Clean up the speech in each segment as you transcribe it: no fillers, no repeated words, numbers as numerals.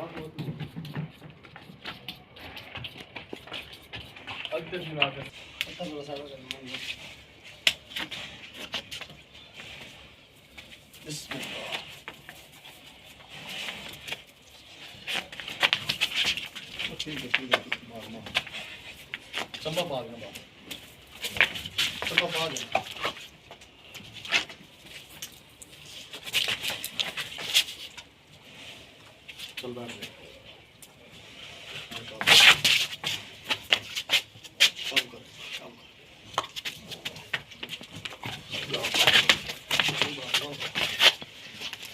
चंबा पा गया चंबा पा गया चल बैठ गया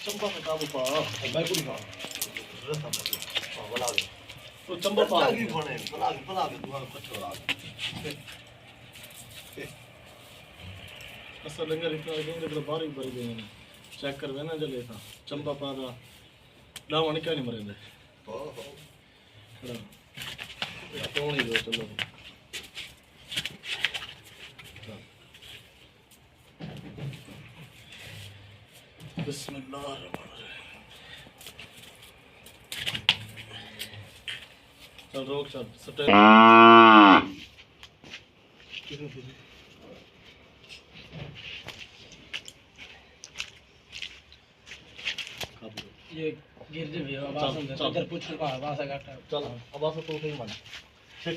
चंबा में काबू पा मैं कुछ पा बना दे तो चंबा पा की बने बना के तुम्हारा कुछ हो रहा है असल लंगर इतना लंगर तो बारी भर गए हैं चेक कर ना जले था चंबा पा दा डावण क्या नहीं मरेंगे हो तो नहीं दो चलो बिस्मिल्लाह चल रोक चल सटे ये गिर दे भैया आवाज सुन इधर पूछ का आवाज आ गया चल आवाज तो उठे ही मन ठीक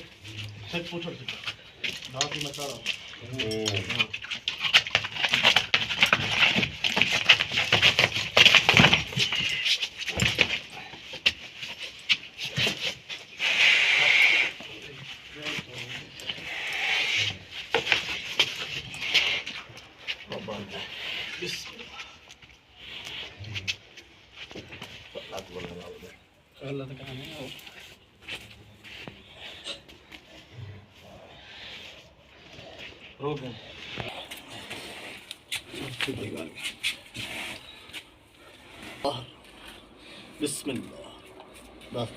ठीक पूछ दांत ही मचा रहा अल्लाह तक है रोक बिस्मिल्लाह बस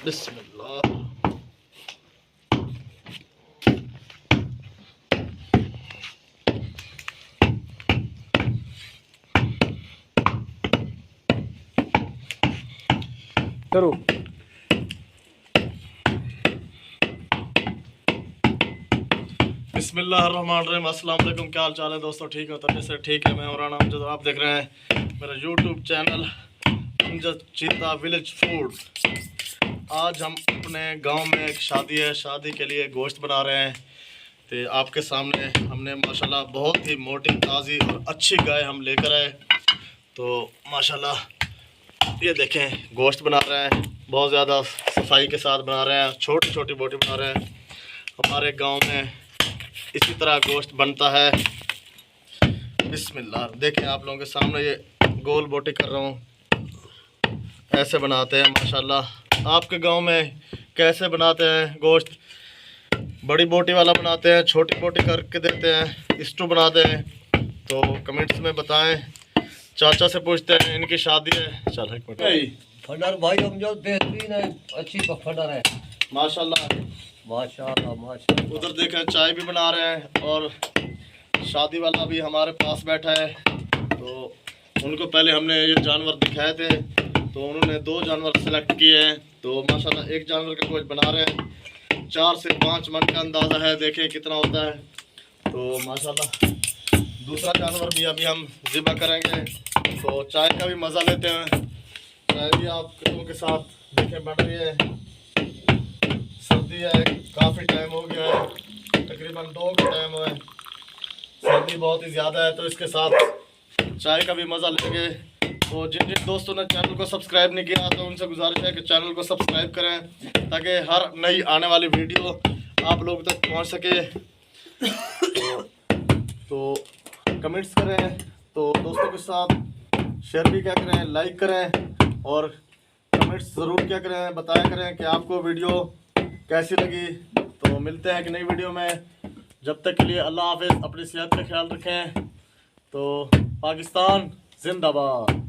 बिस्मिल्लाह करो बिस्मिल्लाहिर्रहमानिर्रहीम अस्सलाम वालेकुम। क्या हाल चाल है दोस्तों? ठीक हो? तबीयत से ठीक है। मैं इमरान अमजद, आप देख रहे हैं मेरा यूट्यूब चैनल अमजद चीता विलेज फूड। आज हम अपने गांव में एक शादी है, शादी के लिए गोश्त बना रहे हैं। तो आपके सामने हमने माशाल्लाह बहुत ही मोटी ताज़ी और अच्छी गाय हम लेकर आए। तो माशाल्लाह ये देखें गोश्त बना रहे हैं, बहुत ज़्यादा सफाई के साथ बना रहे हैं, छोटी छोटी बोटी बना रहे हैं। हमारे गांव में इसी तरह गोश्त बनता है। बिस्मिल्लाह देखें आप लोगों के सामने ये गोल बोटी कर रहा हूँ, ऐसे बनाते हैं माशाल्लाह। आपके गांव में कैसे बनाते हैं गोश्त? बड़ी बोटी वाला बनाते हैं, छोटी बोटी करके देते हैं, स्टू बनाते हैं? तो कमेंट्स में बताएं। चाचा से पूछते हैं, इनकी शादी है। चल एक मिनट। फंडर भाई हम जो बेहतरीन है, अच्छी फंडर है माशाल्लाह माशाल्लाह माशाल्लाह। उधर देखें चाय भी बना रहे हैं और शादी वाला भी हमारे पास बैठा है। तो उनको पहले हमने ये जानवर दिखाए थे, तो उन्होंने 2 जानवर सेलेक्ट किए हैं। तो माशाल्लाह एक जानवर का गोश्त बना रहे हैं। 4 से 5 मन का अंदाज़ा है, देखें कितना होता है। तो माशाल्लाह दूसरा जानवर भी अभी हम ज़िबा करेंगे। तो चाय का भी मज़ा लेते हैं। चाय भी आप लोगों के साथ देखें बन रही है। सर्दी है, काफ़ी टाइम हो गया है, तकरीबन तकरीबन 2 का टाइम है, सर्दी बहुत ही ज़्यादा है, तो इसके साथ चाय का भी मज़ा लेंगे। तो जिन जिन दोस्तों ने चैनल को सब्सक्राइब नहीं किया तो उनसे गुजारिश है कि चैनल को सब्सक्राइब करें ताकि हर नई आने वाली वीडियो आप लोग तक पहुंच सके। तो कमेंट्स करें, तो दोस्तों के साथ शेयर भी क्या करें, लाइक करें और कमेंट्स ज़रूर क्या करें, बताया करें कि आपको वीडियो कैसी लगी। तो मिलते हैं कि नई वीडियो में, जब तक के लिए अल्लाह हाफिज़, अपनी सेहत का ख्याल रखें। तो पाकिस्तान जिंदाबाद।